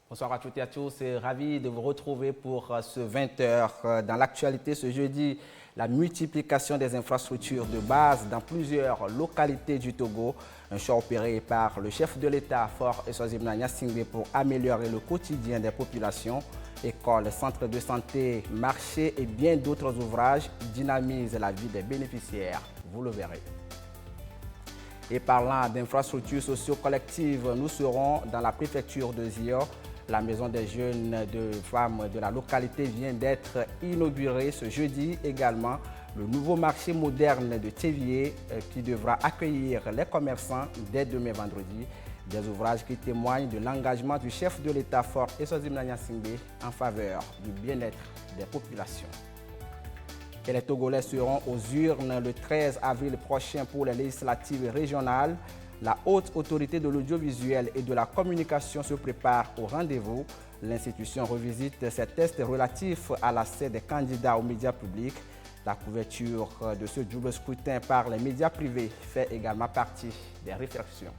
Bonsoir à toutes et à tous, c'est ravi de vous retrouver pour ce 20h. Dans l'actualité, ce jeudi, la multiplication des infrastructures de base dans plusieurs localités du Togo. Un choix opéré par le chef de l'État, Faure Eswazimna Gnassingbé, pour améliorer le quotidien des populations. Écoles, centres de santé, marchés et bien d'autres ouvrages dynamisent la vie des bénéficiaires. Vous le verrez. Et parlant d'infrastructures socio-collectives, nous serons dans la préfecture de Zio. La maison des jeunes de femmes de la localité vient d'être inaugurée ce jeudi également. Le nouveau marché moderne de Thévier qui devra accueillir les commerçants dès demain vendredi. Des ouvrages qui témoignent de l'engagement du chef de l'État Faure Eswazimna Gnassingbé en faveur du bien-être des populations. Et les Togolais seront aux urnes le 13 avril prochain pour les législatives régionales. La haute autorité de l'audiovisuel et de la communication se prépare au rendez-vous. L'institution revisite ses tests relatifs à l'accès des candidats aux médias publics. La couverture de ce double scrutin par les médias privés fait également partie des réflexions.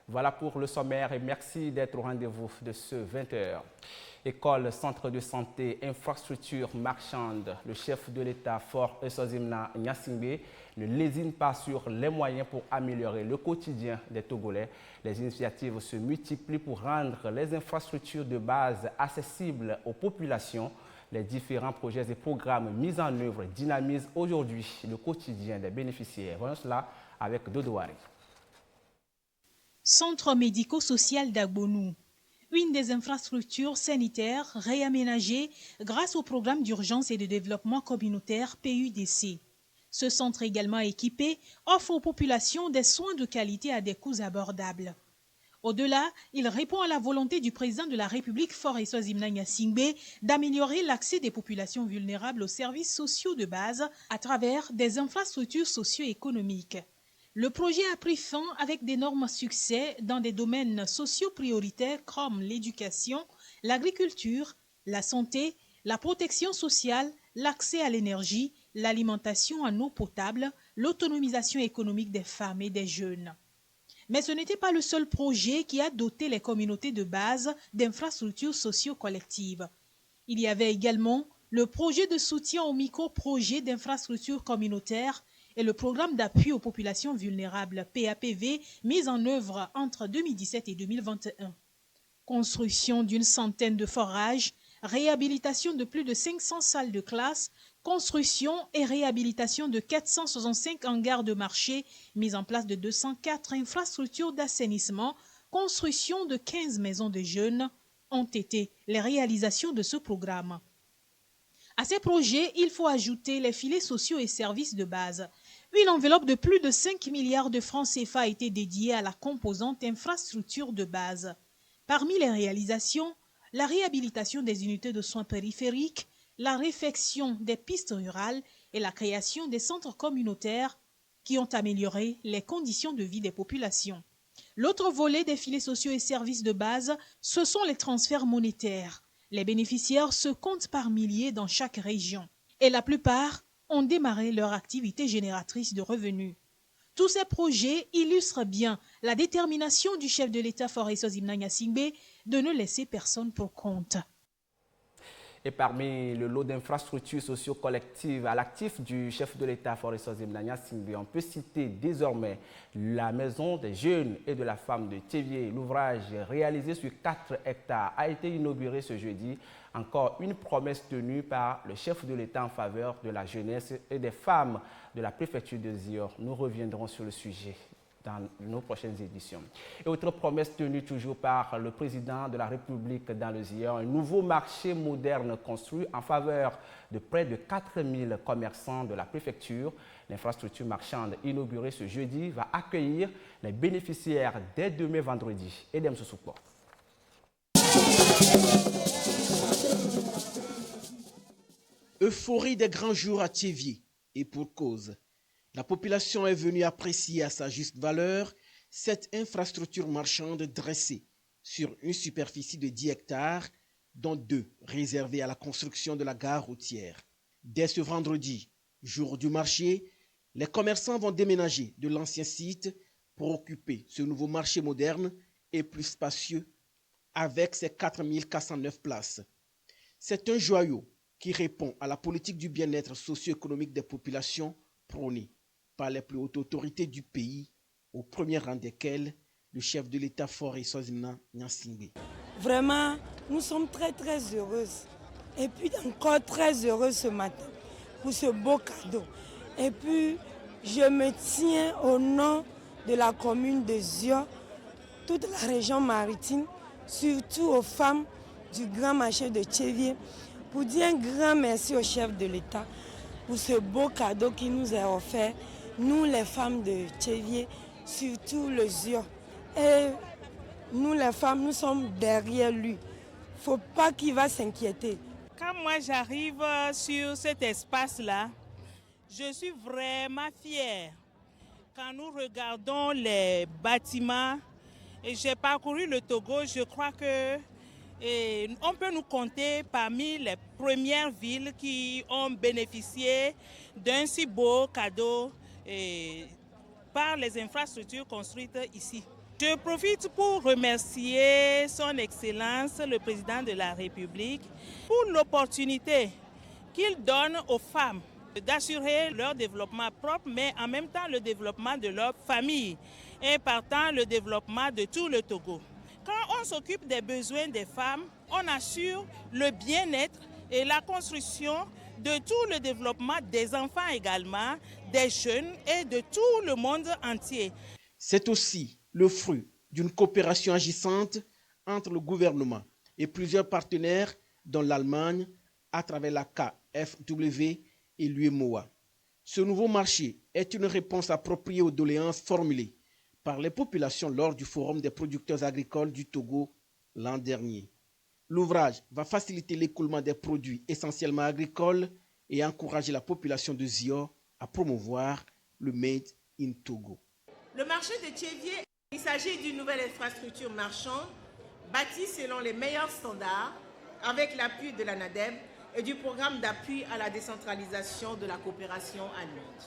Voilà pour le sommaire et merci d'être au rendez-vous de ce 20h. École, centre de santé, infrastructures marchandes, le chef de l'État, Faure Eswazimna Gnassingbé, ne lésine pas sur les moyens pour améliorer le quotidien des Togolais. Les initiatives se multiplient pour rendre les infrastructures de base accessibles aux populations. Les différents projets et programmes mis en œuvre dynamisent aujourd'hui le quotidien des bénéficiaires. Voyons cela avec Dodouari. Centre médico-social d'Agbonou. Une des infrastructures sanitaires réaménagées grâce au programme d'urgence et de développement communautaire PUDC. Ce centre également équipé offre aux populations des soins de qualité à des coûts abordables. Au-delà, il répond à la volonté du président de la République Faure Eswazimna Gnassingbé d'améliorer l'accès des populations vulnérables aux services sociaux de base à travers des infrastructures socio-économiques. Le projet a pris fin avec d'énormes succès dans des domaines sociaux prioritaires comme l'éducation, l'agriculture, la santé, la protection sociale, l'accès à l'énergie, l'alimentation en eau potable, l'autonomisation économique des femmes et des jeunes. Mais ce n'était pas le seul projet qui a doté les communautés de base d'infrastructures socio-collectives. Il y avait également le projet de soutien aux micro-projets d'infrastructures communautaires et le programme d'appui aux populations vulnérables PAPV mis en œuvre entre 2017 et 2021. Construction d'une centaine de forages, réhabilitation de plus de 500 salles de classe, construction et réhabilitation de 465 hangars de marché, mise en place de 204 infrastructures d'assainissement, construction de 15 maisons de jeunes ont été les réalisations de ce programme. À ces projets, il faut ajouter les filets sociaux et services de base. Une enveloppe de plus de 5 milliards de francs CFA a été dédiée à la composante infrastructure de base. Parmi les réalisations, la réhabilitation des unités de soins périphériques, la réfection des pistes rurales et la création des centres communautaires qui ont amélioré les conditions de vie des populations. L'autre volet des filets sociaux et services de base, ce sont les transferts monétaires. Les bénéficiaires se comptent par milliers dans chaque région et la plupart ont démarré leur activité génératrice de revenus. Tous ces projets illustrent bien la détermination du chef de l'État Faure Eswazimna Gnassingbé de ne laisser personne pour compte. Et parmi le lot d'infrastructures socio-collectives à l'actif du chef de l'État Faure Eswazimna Gnassingbé, on peut citer désormais la maison des jeunes et de la femme de Thévier. L'ouvrage réalisé sur 4 hectares a été inauguré ce jeudi. Encore une promesse tenue par le chef de l'État en faveur de la jeunesse et des femmes de la préfecture de Zior. Nous reviendrons sur le sujet dans nos prochaines éditions. Et autre promesse tenue toujours par le président de la République dans le Zior, un nouveau marché moderne construit en faveur de près de 4000 commerçants de la préfecture. L'infrastructure marchande inaugurée ce jeudi va accueillir les bénéficiaires dès demain vendredi. Edem Sousoupo. Euphorie des grands jours à Thévier, et pour cause. La population est venue apprécier à sa juste valeur cette infrastructure marchande dressée sur une superficie de 10 hectares, dont 2 réservés à la construction de la gare routière. Dès ce vendredi, jour du marché, les commerçants vont déménager de l'ancien site pour occuper ce nouveau marché moderne et plus spacieux avec ses 4409 places. C'est un joyau qui répond à la politique du bien-être socio-économique des populations prônée par les plus hautes autorités du pays, au premier rang desquelles le chef de l'État Faure Eswazimna Gnassingbé. Vraiment, nous sommes très très heureuses. Et puis encore très heureuses ce matin pour ce beau cadeau. Et puis, je me tiens au nom de la commune de Zio, toute la région maritime, surtout aux femmes du grand marché de Tchévié, pour dire un grand merci au chef de l'État pour ce beau cadeau qui nous est offert, nous les femmes de Tchévié, surtout le Zio. Et nous les femmes, nous sommes derrière lui. Il ne faut pas qu'il va s'inquiéter. Quand moi j'arrive sur cet espace-là, je suis vraiment fière. Quand nous regardons les bâtiments, et j'ai parcouru le Togo, je crois que on peut nous compter parmi les premières villes qui ont bénéficié d'un si beau cadeau par les infrastructures construites ici. Je profite pour remercier son Excellence, le Président de la République, pour l'opportunité qu'il donne aux femmes d'assurer leur développement propre, mais en même temps le développement de leur famille et partant le développement de tout le Togo. Quand on s'occupe des besoins des femmes, on assure le bien-être et la construction de tout le développement des enfants également, des jeunes et de tout le monde entier. C'est aussi le fruit d'une coopération agissante entre le gouvernement et plusieurs partenaires, dont l'Allemagne, à travers la KfW et l'UEMOA. Ce nouveau marché est une réponse appropriée aux doléances formulées par les populations lors du Forum des producteurs agricoles du Togo l'an dernier. L'ouvrage va faciliter l'écoulement des produits essentiellement agricoles et encourager la population de Zio à promouvoir le Made in Togo. Le marché de Tchévié, il s'agit d'une nouvelle infrastructure marchande bâtie selon les meilleurs standards avec l'appui de la NADEB et du programme d'appui à la décentralisation de la coopération allemande.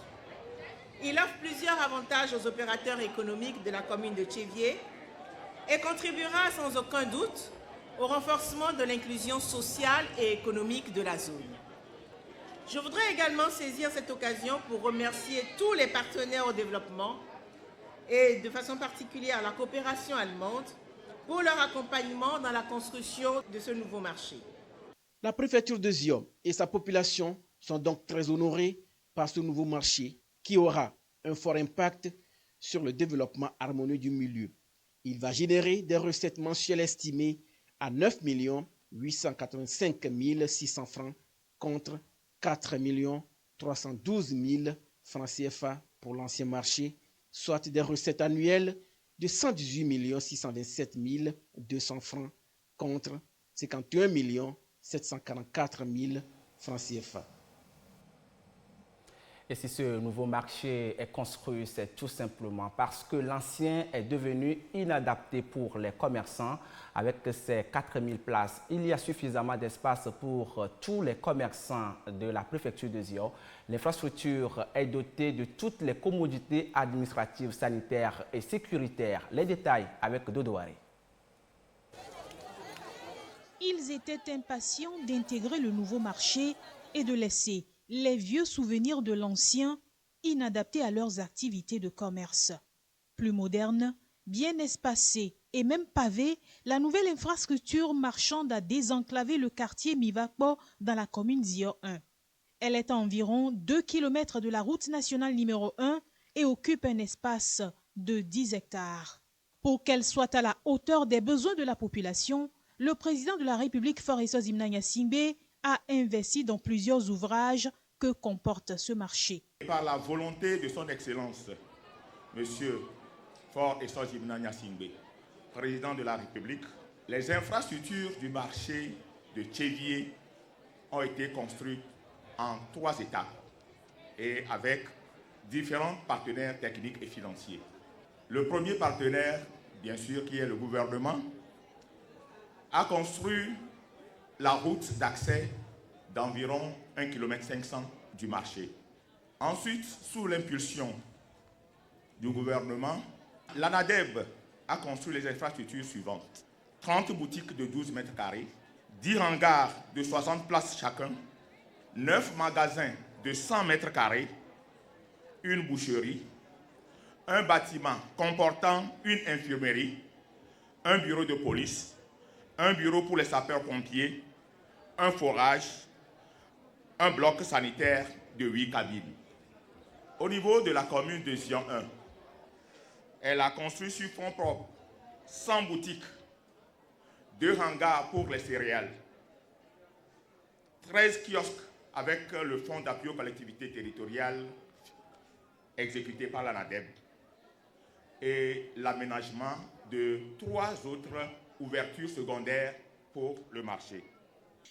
Il offre plusieurs avantages aux opérateurs économiques de la commune de Tchévié et contribuera sans aucun doute au renforcement de l'inclusion sociale et économique de la zone. Je voudrais également saisir cette occasion pour remercier tous les partenaires au développement et de façon particulière la coopération allemande pour leur accompagnement dans la construction de ce nouveau marché. La préfecture de Zio et sa population sont donc très honorées par ce nouveau marché qui aura un fort impact sur le développement harmonieux du milieu. Il va générer des recettes mensuelles estimées à 9 885 600 francs contre 4 312 000 francs CFA pour l'ancien marché, soit des recettes annuelles de 118 627 200 francs contre 51 744 000 francs CFA. Et si ce nouveau marché est construit, c'est tout simplement parce que l'ancien est devenu inadapté pour les commerçants. Avec ses 4000 places, il y a suffisamment d'espace pour tous les commerçants de la préfecture de Zio. L'infrastructure est dotée de toutes les commodités administratives, sanitaires et sécuritaires. Les détails avec Dodouari. Ils étaient impatients d'intégrer le nouveau marché et de laisser les vieux souvenirs de l'ancien inadaptés à leurs activités de commerce. Plus moderne, bien espacée et même pavée, la nouvelle infrastructure marchande a désenclavé le quartier Mivakpo dans la commune Zio 1. Elle est à environ 2 km de la route nationale numéro 1 et occupe un espace de 10 hectares. Pour qu'elle soit à la hauteur des besoins de la population, le président de la République Faure Eswazimna Gnassingbé a investi dans plusieurs ouvrages que comporte ce marché. Par la volonté de son Excellence, M. Faure Eswazimna Gnassingbé, président de la République, les infrastructures du marché de Tchévié ont été construites en 3 étapes et avec différents partenaires techniques et financiers. Le premier partenaire, bien sûr, qui est le gouvernement, a construit la route d'accès d'environ 1,5 km du marché. Ensuite, sous l'impulsion du gouvernement, L'ANADEB a construit les infrastructures suivantes. 30 boutiques de 12 mètres carrés, 10 hangars de 60 places chacun, 9 magasins de 100 mètres carrés, une boucherie, un bâtiment comportant une infirmerie, un bureau de police, un bureau pour les sapeurs-pompiers, un forage, un bloc sanitaire de 8 cabines. Au niveau de la commune de Sion 1, elle a construit sur fonds propres 100 boutiques, 2 hangars pour les céréales, 13 kiosques avec le fonds d'appui aux collectivités territoriales exécuté par l'ANADEB et l'aménagement de 3 autres ouvertures secondaires pour le marché.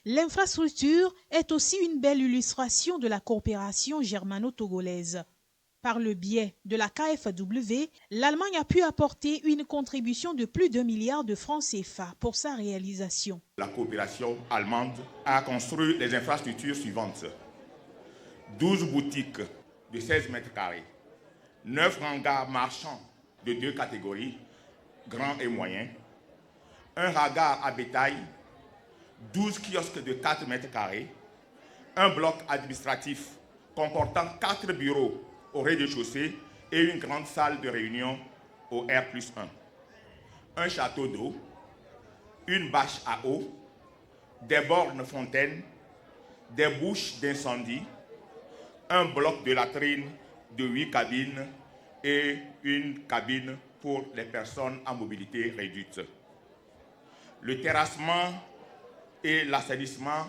L'infrastructure est aussi une belle illustration de la coopération germano-togolaise. Par le biais de la KfW, l'Allemagne a pu apporter une contribution de plus d'1 milliard de francs CFA pour sa réalisation. La coopération allemande a construit les infrastructures suivantes. 12 boutiques de 16 mètres carrés, 9 hangars marchands de 2 catégories, grands et moyens, un hangar à bétail, 12 kiosques de 4 mètres carrés, un bloc administratif comportant 4 bureaux au rez-de-chaussée et une grande salle de réunion au R+1. Un château d'eau, une bâche à eau, des bornes fontaines, des bouches d'incendie, un bloc de latrine de 8 cabines et une cabine pour les personnes à mobilité réduite. Le terrassement et l'assainissement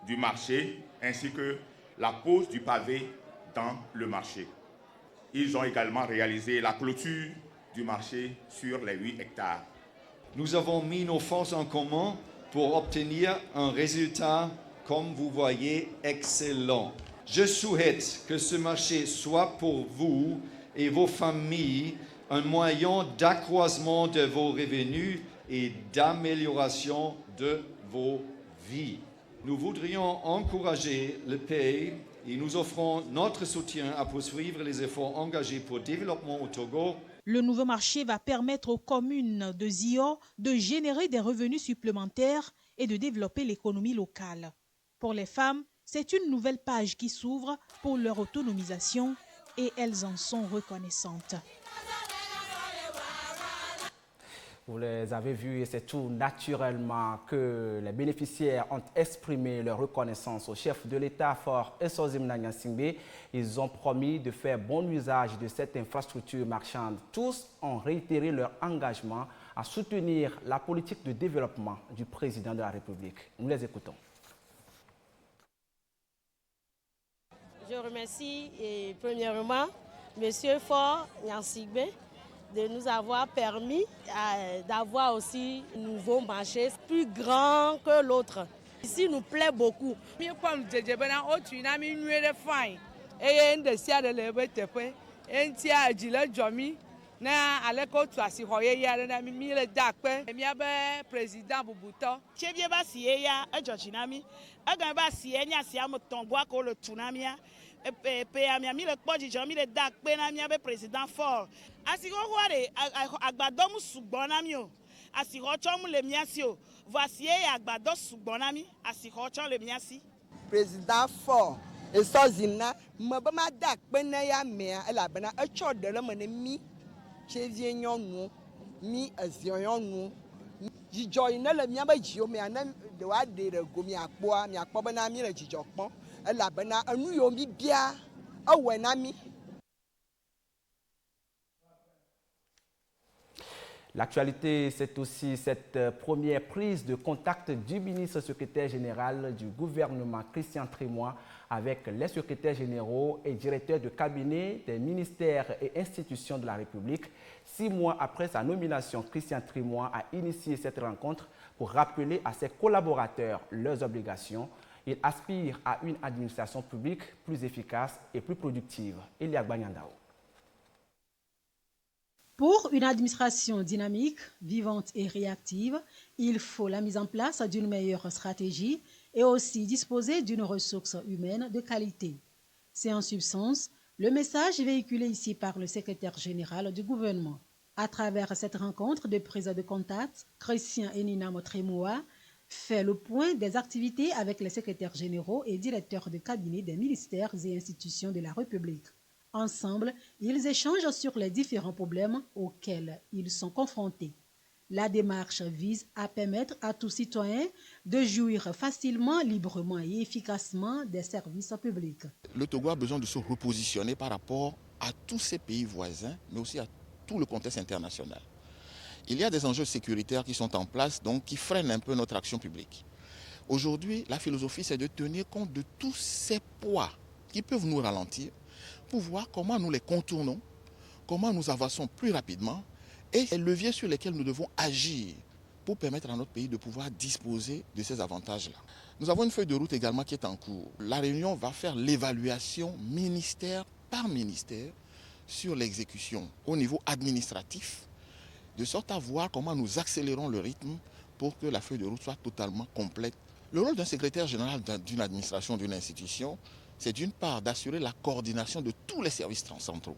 du marché ainsi que la pose du pavé dans le marché. Ils ont également réalisé la clôture du marché sur les 8 hectares. Nous avons mis nos forces en commun pour obtenir un résultat, comme vous voyez, excellent. Je souhaite que ce marché soit pour vous et vos familles un moyen d'accroissement de vos revenus et d'amélioration de vos vies. Nous voudrions encourager le pays et nous offrons notre soutien à poursuivre les efforts engagés pour le développement au Togo. Le nouveau marché va permettre aux communes de Zio de générer des revenus supplémentaires et de développer l'économie locale. Pour les femmes, c'est une nouvelle page qui s'ouvre pour leur autonomisation et elles en sont reconnaissantes. Vous les avez vus et c'est tout naturellement que les bénéficiaires ont exprimé leur reconnaissance au chef de l'État, Faure Esozimna Nyasingbe. Ils ont promis de faire bon usage de cette infrastructure marchande. Tous ont réitéré leur engagement à soutenir la politique de développement du président de la République. Nous les écoutons. Je remercie premièrement M. Faure Nyasingbe de nous avoir permis d'avoir aussi un nouveau marché plus grand que l'autre. Ici nous plaît beaucoup. na aleko tu asihoye ya na mi le dakpe mi abe president bubuto chebie ba sie ya ejochinami agan ba sie nya sie am tongwa ko le tunamia pe amia mi le pojijo mi le dakpe na mi abe president Faure asiko hware agbado mu sugbon na mi o asiko cho mu le miasi o voici ya agbado sugbon na mi asiko cho le miasi president Faure Esozimna mbe ma dakpe na ya me elabena echo de le me mi chevie nyonu mi ezionyonu jijo ina le mia ba jio me ana de wa de rego mi akpo ba na mi le jijo pon elabena anu yo mi bia awe na mi. L'actualité, c'est aussi cette première prise de contact du ministre secrétaire général du gouvernement, Christian Trémois, avec les secrétaires généraux et directeurs de cabinet des ministères et institutions de la République. 6 mois après sa nomination, Christian Trémois a initié cette rencontre pour rappeler à ses collaborateurs leurs obligations. Il aspire à une administration publique plus efficace et plus productive. Elia Gbanyandao. Pour une administration dynamique, vivante et réactive, il faut la mise en place d'une meilleure stratégie et aussi disposer d'une ressource humaine de qualité. C'est en substance Le message véhiculé ici par le secrétaire général du gouvernement. À travers cette rencontre de prise de contact, Christian Enina Motremoa fait le point des activités avec les secrétaires généraux et directeurs de cabinet des ministères et institutions de la République. Ensemble, ils échangent sur les différents problèmes auxquels ils sont confrontés. La démarche vise à permettre à tout citoyen de jouir facilement, librement et efficacement des services publics. Le Togo a besoin de se repositionner par rapport à tous ses pays voisins, mais aussi à tout le contexte international. Il y a des enjeux sécuritaires qui sont en place, donc qui freinent un peu notre action publique. Aujourd'hui, la philosophie, c'est de tenir compte de tous ces poids qui peuvent nous ralentir pour voir comment nous les contournons, comment nous avançons plus rapidement et les leviers sur lesquels nous devons agir pour permettre à notre pays de pouvoir disposer de ces avantages-là. Nous avons une feuille de route également qui est en cours. La Réunion va faire l'évaluation ministère par ministère sur l'exécution au niveau administratif, de sorte à voir comment nous accélérons le rythme pour que la feuille de route soit totalement complète. Le rôle d'un secrétaire général d'une administration, d'une institution, c'est d'une part d'assurer la coordination de tous les services centraux.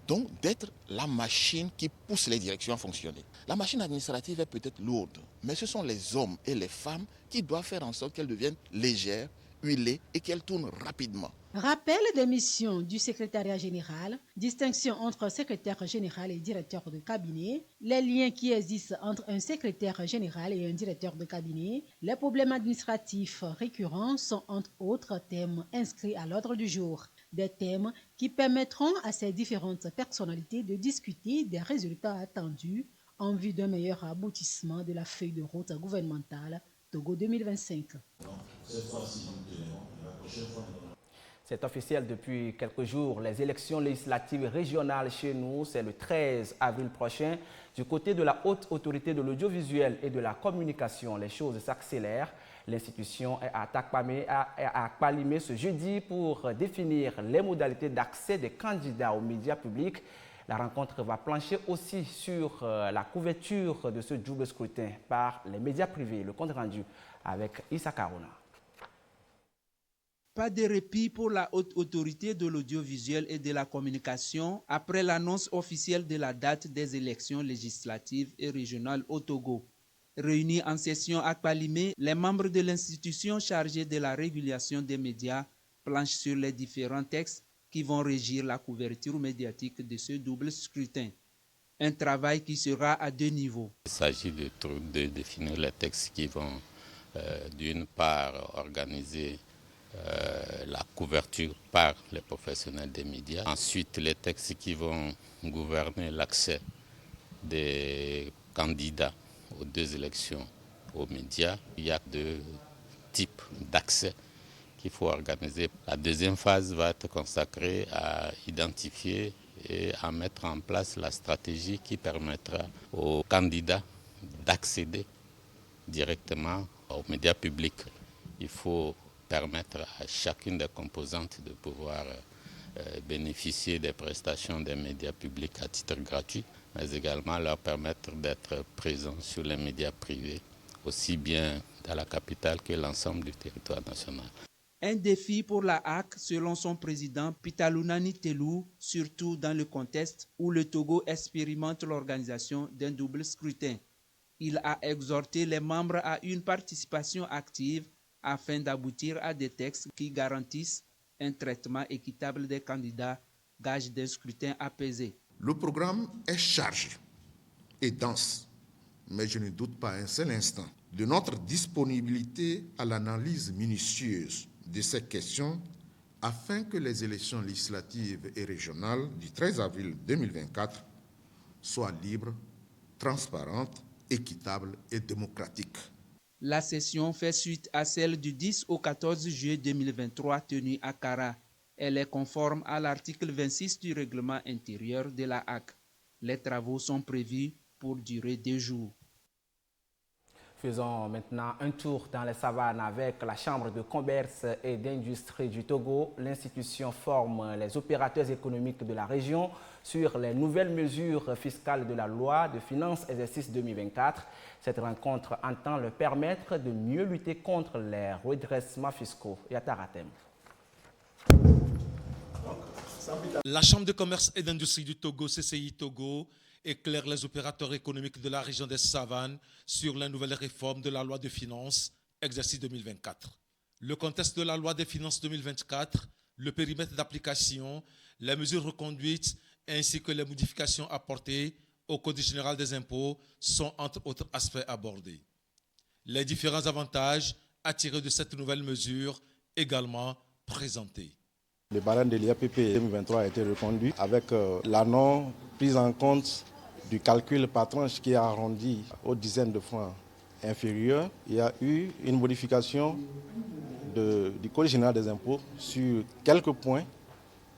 Donc d'être la machine qui pousse les directions à fonctionner. La machine administrative est peut-être lourde, mais ce sont les hommes et les femmes qui doivent faire en sorte qu'elle devienne légère, huilée et qu'elle tourne rapidement. Rappel des missions du secrétariat général, distinction entre secrétaire général et directeur de cabinet, les liens qui existent entre un secrétaire général et un directeur de cabinet, les problèmes administratifs récurrents sont entre autres thèmes inscrits à l'ordre du jour. Des thèmes qui permettront à ces différentes personnalités de discuter des résultats attendus en vue d'un meilleur aboutissement de la feuille de route gouvernementale Togo 2025. C'est officiel depuis quelques jours. Les élections législatives régionales chez nous, c'est le 13 avril prochain. Du côté de la Haute Autorité de l'Audiovisuel et de la Communication, les choses s'accélèrent. L'institution est à Kpalimé ce jeudi pour définir les modalités d'accès des candidats aux médias publics. La rencontre va plancher aussi sur la couverture de ce double scrutin par les médias privés. Le compte rendu avec Issa Karuna. Pas de répit pour la Haute Autorité de l'Audiovisuel et de la Communication après l'annonce officielle de la date des élections législatives et régionales au Togo. Réunis en session à Kpalimé, les membres de l'institution chargée de la régulation des médias planchent sur les différents textes qui vont régir la couverture médiatique de ce double scrutin. Un travail qui sera à deux niveaux. Il s'agit de définir les textes qui vont d'une part organiser la couverture par les professionnels des médias. Ensuite, les textes qui vont gouverner l'accès des candidats aux deux élections aux médias. Il y a deux types d'accès qu'il faut organiser. La deuxième phase va être consacrée à identifier et à mettre en place la stratégie qui permettra aux candidats d'accéder directement aux médias publics. Il faut permettre à chacune des composantes de pouvoir bénéficier des prestations des médias publics à titre gratuit, mais également leur permettre d'être présents sur les médias privés, aussi bien dans la capitale que l'ensemble du territoire national. Un défi pour la HAC, selon son président Pitalunani Telou, surtout dans le contexte où le Togo expérimente l'organisation d'un double scrutin. Il a exhorté les membres à une participation active afin d'aboutir à des textes qui garantissent un traitement équitable des candidats, gage d'un scrutin apaisé. Le programme est chargé et dense, mais je ne doute pas un seul instant de notre disponibilité à l'analyse minutieuse de ces questions afin que les élections législatives et régionales du 13 avril 2024 soient libres, transparentes, équitables et démocratiques. La session fait suite à celle du 10 au 14 juillet 2023 tenue à Kara. Elle est conforme à l'article 26 du règlement intérieur de la HAC. Les travaux sont prévus pour durer 2 jours. Faisons maintenant un tour dans les savanes avec la Chambre de commerce et d'industrie du Togo. L'institution forme les opérateurs économiques de la région sur les nouvelles mesures fiscales de la loi de finances exercice 2024. Cette rencontre entend leur permettre de mieux lutter contre les redressements fiscaux. Yataratem. La Chambre de commerce et d'industrie du Togo, CCI Togo, éclaire les opérateurs économiques de la région des Savanes sur la nouvelle réforme de la loi de finances, exercice 2024. Le contexte de la loi des finances 2024, le périmètre d'application, les mesures reconduites ainsi que les modifications apportées au Code général des impôts sont entre autres aspects abordés. Les différents avantages attirés de cette nouvelle mesure également présentés. Le barème de l'IAPP 2023 a été reconduit avec la non prise en compte du calcul par tranche qui a arrondi aux dizaines de francs inférieurs. Il y a eu une modification du Code général des impôts sur quelques points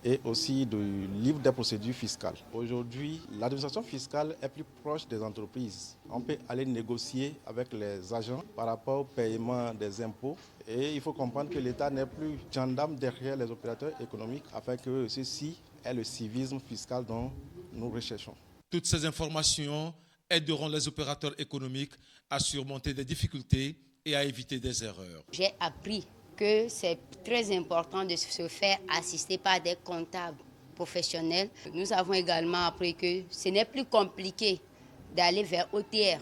et aussi du livre des procédures fiscales. Aujourd'hui, l'administration fiscale est plus proche des entreprises. On peut aller négocier avec les agents par rapport au paiement des impôts. Et il faut comprendre que l'État n'est plus gendarme derrière les opérateurs économiques afin que ceci ait le civisme fiscal dont nous recherchons. Toutes ces informations aideront les opérateurs économiques à surmonter des difficultés et à éviter des erreurs. J'ai appris que c'est très important de se faire assister par des comptables professionnels. Nous avons également appris que ce n'est plus compliqué d'aller vers OTR.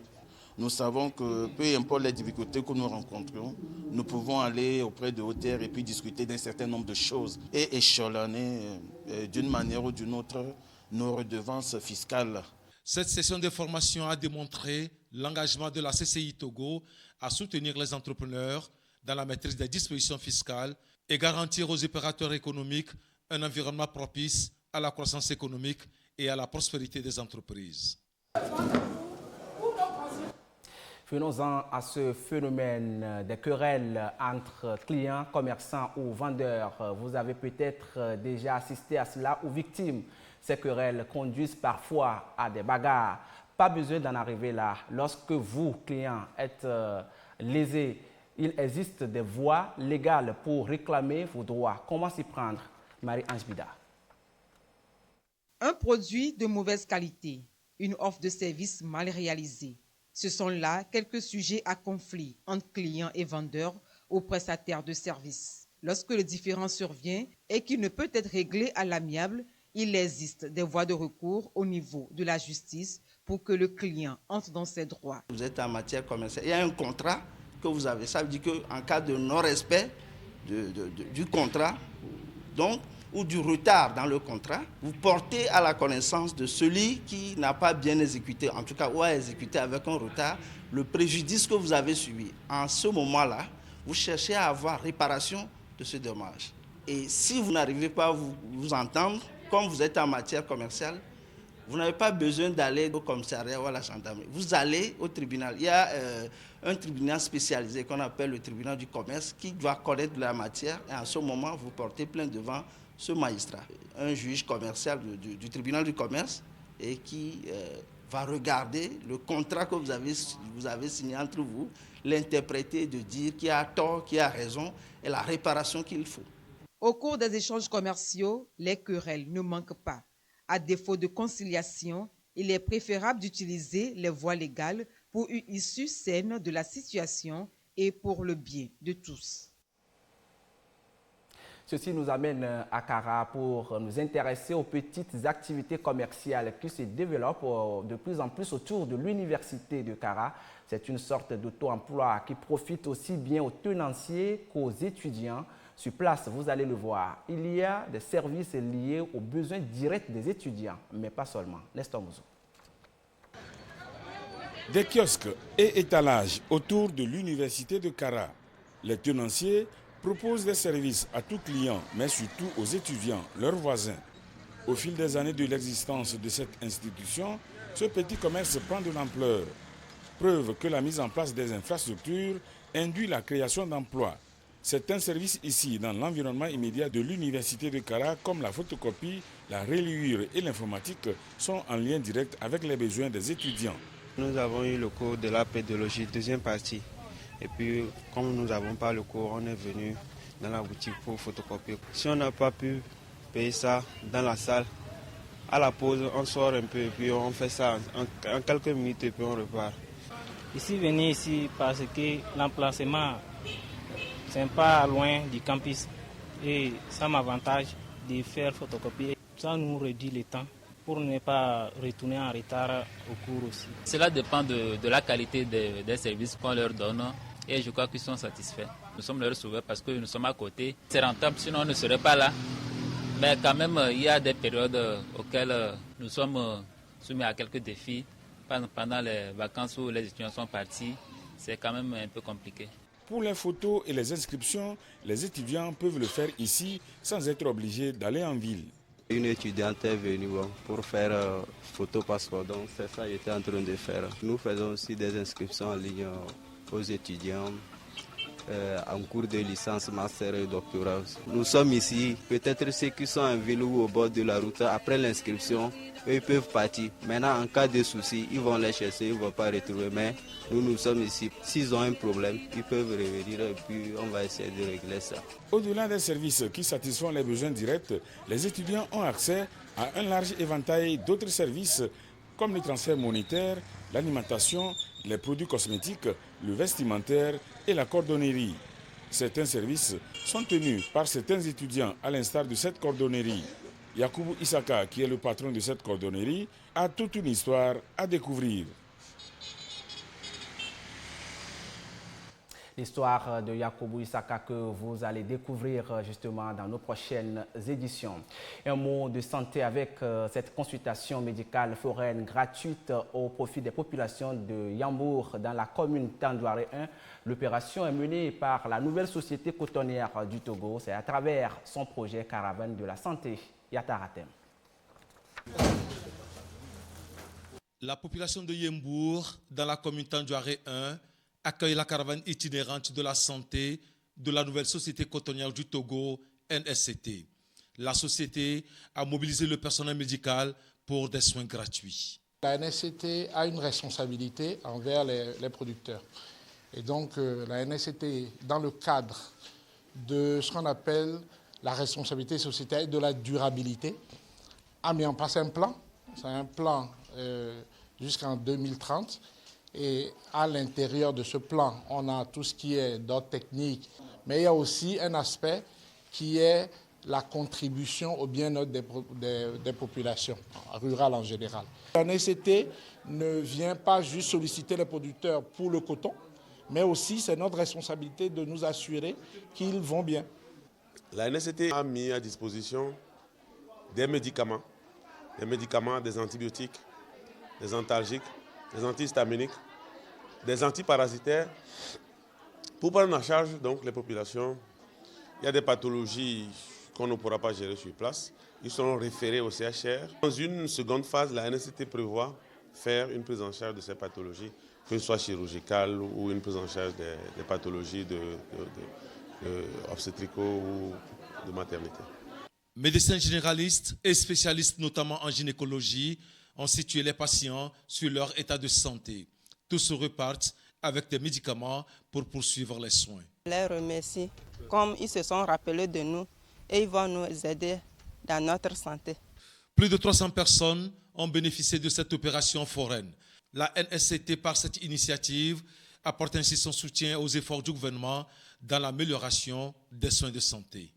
Nous savons que peu importe les difficultés que nous rencontrons, nous pouvons aller auprès de OTR et puis discuter d'un certain nombre de choses et échelonner d'une manière ou d'une autre nos redevances fiscales. Cette session de formation a démontré l'engagement de la CCI Togo à soutenir les entrepreneurs dans la maîtrise des dispositions fiscales et garantir aux opérateurs économiques un environnement propice à la croissance économique et à la prospérité des entreprises. Venons-en à ce phénomène des querelles entre clients, commerçants ou vendeurs. Vous avez peut-être déjà assisté à cela ou victime. Ces querelles conduisent parfois à des bagarres. Pas besoin d'en arriver là. Lorsque vous, clients, êtes lésés, il existe des voies légales pour réclamer vos droits. Comment s'y prendre? Marie-Ange Bida. Un produit de mauvaise qualité, une offre de service mal réalisée. Ce sont là quelques sujets à conflit entre clients et vendeurs ou prestataires de services. Lorsque le différend survient et qu'il ne peut être réglé à l'amiable, il existe des voies de recours au niveau de la justice pour que le client entre dans ses droits. Vous êtes en matière commerciale, il y a un contrat que vous avez. Ça veut dire qu'en cas de non-respect du contrat, donc, ou du retard dans le contrat, vous portez à la connaissance de celui qui n'a pas bien exécuté, en tout cas, ou a exécuté avec un retard, le préjudice que vous avez subi. En ce moment-là, vous cherchez à avoir réparation de ce dommage. Et si vous n'arrivez pas à vous entendre, comme vous êtes en matière commerciale, vous n'avez pas besoin d'aller au commissariat ou à la gendarmerie. Vous allez au tribunal. Il y a un tribunal spécialisé qu'on appelle le tribunal du commerce qui doit connaître la matière et en ce moment, vous portez plainte devant ce magistrat, un juge commercial du tribunal du commerce et qui va regarder le contrat que vous avez signé entre vous, l'interpréter, de dire qui a tort, qui a raison et la réparation qu'il faut. Au cours des échanges commerciaux, les querelles ne manquent pas. À défaut de conciliation, il est préférable d'utiliser les voies légales pour une issue saine de la situation et pour le bien de tous. Ceci nous amène à Kara pour nous intéresser aux petites activités commerciales qui se développent de plus en plus autour de l'université de Kara. C'est une sorte d'auto-emploi qui profite aussi bien aux tenanciers qu'aux étudiants. Sur place, vous allez le voir, il y a des services liés aux besoins directs des étudiants, mais pas seulement. Nestor Mouzou. Des kiosques et étalages autour de l'université de Kara. Les tenanciers proposent des services à tout client, mais surtout aux étudiants, leurs voisins. Au fil des années de l'existence de cette institution, ce petit commerce prend de l'ampleur. Preuve que la mise en place des infrastructures induit la création d'emplois. Certains services ici, dans l'environnement immédiat de l'université de Kara, comme la photocopie, la reliure et l'informatique, sont en lien direct avec les besoins des étudiants. Nous avons eu le cours de la pédologie, deuxième partie. Et puis, comme nous n'avons pas le cours, on est venu dans la boutique pour photocopier. Si on n'a pas pu payer ça dans la salle, à la pause, on sort un peu et puis on fait ça en quelques minutes et puis on repart. Ici, venir ici parce que l'emplacement, c'est pas loin du campus et ça m'avantage de faire photocopie. Ça nous réduit le temps pour ne pas retourner en retard au cours aussi. Cela dépend de la qualité des services qu'on leur donne et je crois qu'ils sont satisfaits. Nous sommes leurs sauveurs parce que nous sommes à côté. C'est rentable, sinon on ne serait pas là. Mais quand même, il y a des périodes auxquelles nous sommes soumis à quelques défis. Pendant les vacances où les étudiants sont partis, c'est quand même un peu compliqué. Pour les photos et les inscriptions, les étudiants peuvent le faire ici sans être obligés d'aller en ville. Une étudiante est venue pour faire photo passeport, donc c'est ça que j'étais en train de faire. Nous faisons aussi des inscriptions en ligne aux étudiants en cours de licence, master et doctorat. Nous sommes ici, peut-être ceux qui sont en ville ou au bord de la route, après l'inscription, eux, ils peuvent partir. Maintenant, en cas de souci, ils vont les chercher, ils ne vont pas retrouver. Mais nous sommes ici. S'ils ont un problème, ils peuvent revenir et puis on va essayer de régler ça. Au-delà des services qui satisfont les besoins directs, les étudiants ont accès à un large éventail d'autres services comme le transfert monétaire, l'alimentation, les produits cosmétiques, le vestimentaire et la cordonnerie. Certains services sont tenus par certains étudiants, à l'instar de cette cordonnerie. Yakubu Isaka, qui est le patron de cette cordonnerie, a toute une histoire à découvrir. L'histoire de Yakubu Isaka que vous allez découvrir justement dans nos prochaines éditions. Un mot de santé avec cette consultation médicale foraine gratuite au profit des populations de Yambour dans la commune Tandouaré 1. L'opération est menée par la nouvelle société cotonnière du Togo. C'est à travers son projet Caravane de la santé. Yataratem. La population de Yambour dans la commune Tandouaré 1 accueille la caravane itinérante de la santé de la nouvelle société cotonnière du Togo, NSCT. La société a mobilisé le personnel médical pour des soins gratuits. La NSCT a une responsabilité envers les producteurs. Et donc la NSCT, dans le cadre de ce qu'on appelle la responsabilité sociétaire et de la durabilité, a mis en place un plan. C'est un plan jusqu'en 2030. Et à l'intérieur de ce plan, on a tout ce qui est d'ordre technique, mais il y a aussi un aspect qui est la contribution au bien-être des populations rurales en général. La NSCT ne vient pas juste solliciter les producteurs pour le coton, mais aussi c'est notre responsabilité de nous assurer qu'ils vont bien. La NSCT a mis à disposition des médicaments, des antibiotiques, des antalgiques, des antihistaminiques, des antiparasitaires pour prendre en charge donc, les populations. Il y a des pathologies qu'on ne pourra pas gérer sur place. Ils seront référés au CHR. Dans une seconde phase, la NSCT prévoit faire une prise en charge de ces pathologies, que ce soit chirurgicale ou une prise en charge des pathologies obstétricaux ou de maternité. Médecins généralistes et spécialistes, notamment en gynécologie, ont situé les patients sur leur état de santé. Tous repartent avec des médicaments pour poursuivre les soins. Je les remercie, comme ils se sont rappelés de nous et ils vont nous aider dans notre santé. Plus de 300 personnes ont bénéficié de cette opération foraine. La NSCT, par cette initiative, apporte ainsi son soutien aux efforts du gouvernement dans l'amélioration des soins de santé.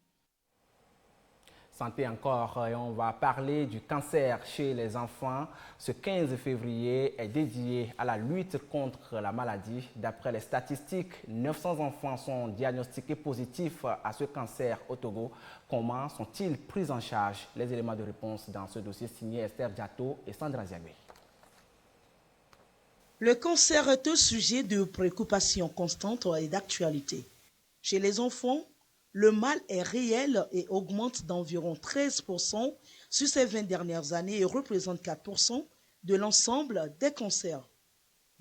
Santé encore, et on va parler du cancer chez les enfants. Ce 15 février est dédié à la lutte contre la maladie. D'après les statistiques, 900 enfants sont diagnostiqués positifs à ce cancer au Togo. Comment sont-ils pris en charge? Les éléments de réponse dans ce dossier signé Esther Diato et Sandra Ziagbe. Le cancer est un sujet de préoccupation constante et d'actualité. Chez les enfants, le mal est réel et augmente d'environ 13% sur ces 20 dernières années et représente 4% de l'ensemble des cancers.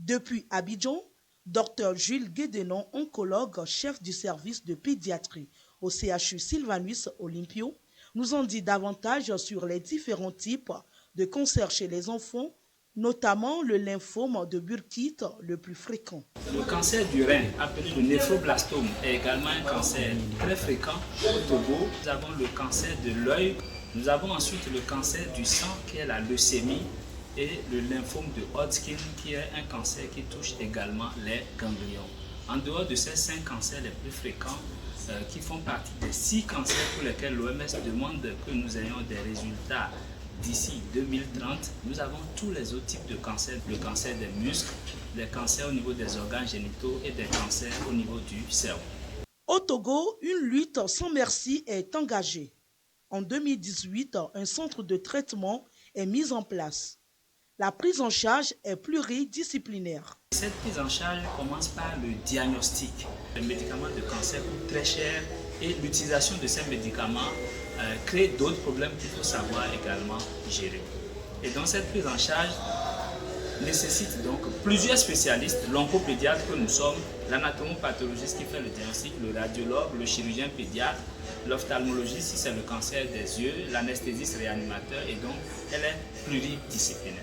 Depuis Abidjan, Dr Jules Guédenon, oncologue, chef du service de pédiatrie au CHU Sylvanus Olympio, nous en dit davantage sur les différents types de cancers chez les enfants, notamment le lymphome de Burkitt le plus fréquent. Le cancer du rein, appelé le néphroblastome, est également un cancer très fréquent au Togo. Nous avons le cancer de l'œil, nous avons ensuite le cancer du sang qui est la leucémie et le lymphome de Hodgkin qui est un cancer qui touche également les ganglions. En dehors de ces 5 cancers les plus fréquents, qui font partie des 6 cancers pour lesquels l'OMS demande que nous ayons des résultats d'ici 2030, nous avons tous les autres types de cancers, le cancer des muscles, les cancers au niveau des organes génitaux et des cancers au niveau du cerveau. Au Togo, une lutte sans merci est engagée. En 2018, un centre de traitement est mis en place. La prise en charge est pluridisciplinaire. Cette prise en charge commence par le diagnostic. Les médicaments de cancer coûtent très cher et l'utilisation de ces médicaments crée d'autres problèmes qu'il faut savoir également gérer. Et donc cette prise en charge nécessite donc plusieurs spécialistes, l'oncopédiatre que nous sommes, l'anatomopathologiste qui fait le diagnostic, le radiologue, le chirurgien pédiatre, l'ophtalmologiste si c'est le cancer des yeux, l'anesthésiste réanimateur, et donc elle est pluridisciplinaire.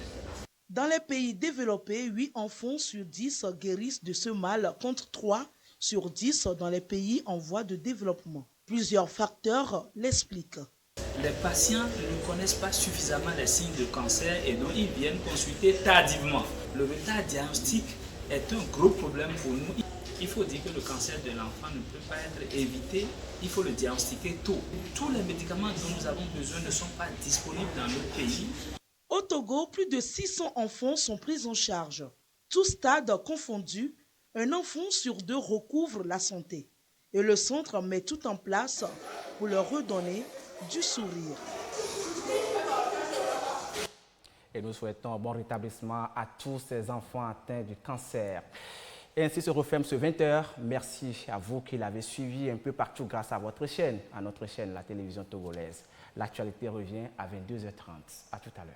Dans les pays développés, 8 enfants sur 10 guérissent de ce mal contre 3 sur 10 dans les pays en voie de développement. Plusieurs facteurs l'expliquent. Les patients ne connaissent pas suffisamment les signes de cancer et donc ils viennent consulter tardivement. Le retard diagnostique est un gros problème pour nous. Il faut dire que le cancer de l'enfant ne peut pas être évité, il faut le diagnostiquer tôt. Tous les médicaments dont nous avons besoin ne sont pas disponibles dans notre pays. Au Togo, plus de 600 enfants sont pris en charge. Tous stades confondus, un enfant sur 2 recouvre la santé. Et le centre met tout en place pour leur redonner du sourire. Et nous souhaitons un bon rétablissement à tous ces enfants atteints du cancer. Et ainsi se referme ce 20h. Merci à vous qui l'avez suivi un peu partout grâce à votre chaîne, à notre chaîne, la télévision togolaise. L'actualité revient à 22h30. À tout à l'heure.